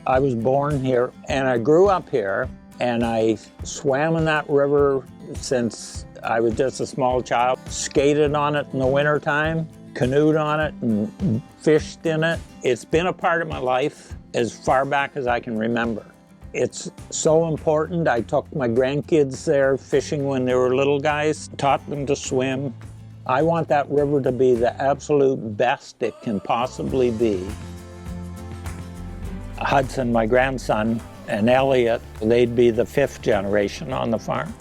I was born here and I grew up here, and I swam in that river since I was just a small child. Skated on it in the wintertime, canoed on it and fished in it. It's been a part of my life as far back as I can remember. It's so important. I took my grandkids there fishing when they were little guys, taught them to swim. I want that river to be the absolute best it can possibly be. Hudson, my grandson, and Elliot, they'd be the 5th generation on the farm.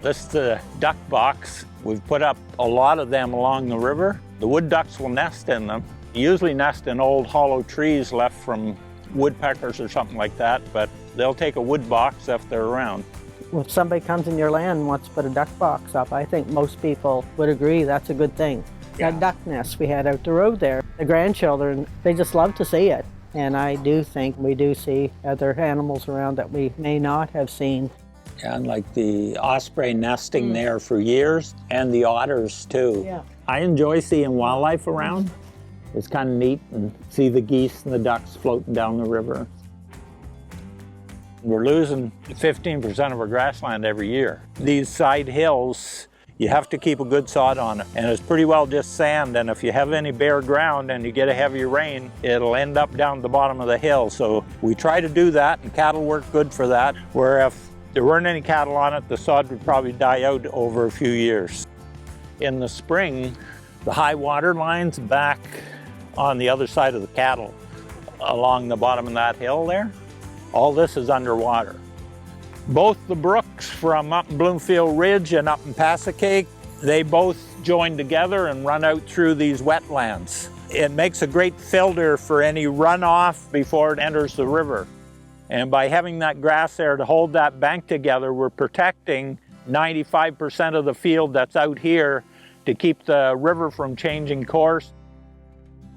This is the duck box. We've put up a lot of them along the river. The wood ducks will nest in them. They usually nest in old hollow trees left from woodpeckers or something like that, but they'll take a wood box if they're around. If somebody comes in your land and wants to put a duck box up, I think most people would agree that's a good thing. Yeah. That duck nest we had out the road there, the grandchildren, they just love to see it. And I do think we do see other animals around that we may not have seen. Yeah, and like the osprey nesting there for years, and the otters too. Yeah. I enjoy seeing wildlife around. It's kind of neat and see the geese and the ducks floating down the river. We're losing 15% of our grassland every year. These side hills, you have to keep a good sod on it, and it's pretty well just sand, and if you have any bare ground and you get a heavy rain, it'll end up down the bottom of the hill. So we try to do that, and cattle work good for that, where if there weren't any cattle on it, the sod would probably die out over a few years. In the spring, the high water line's back on the other side of the cattle, along the bottom of that hill there. All this is underwater. Both the brooks from up in Bloomfield Ridge and up in Passekeag, they both join together and run out through these wetlands. It makes a great filter for any runoff before it enters the river. And by having that grass there to hold that bank together, we're protecting 95% of the field that's out here to keep the river from changing course.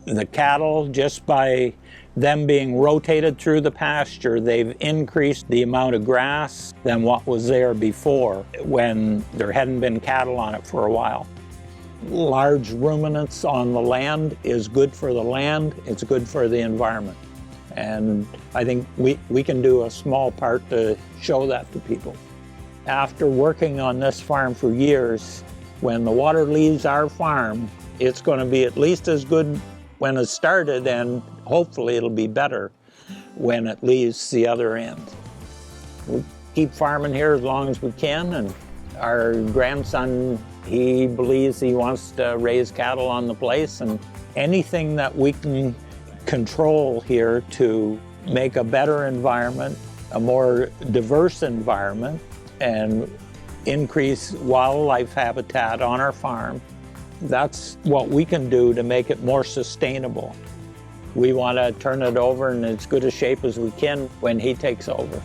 The cattle, just by them being rotated through the pasture, they've increased the amount of grass than what was there before when there hadn't been cattle on it for a while. Large ruminants on the land is good for the land, it's good for the environment. And I think we can do a small part to show that to people. After working on this farm for years, when the water leaves our farm, it's going to be at least as good when it started, and hopefully it'll be better when it leaves the other end. We'll keep farming here as long as we can, and our grandson, he believes he wants to raise cattle on the place, and anything that we can control here to make a better environment, a more diverse environment, and increase wildlife habitat on our farm. That's what we can do to make it more sustainable. We want to turn it over in as good a shape as we can when he takes over.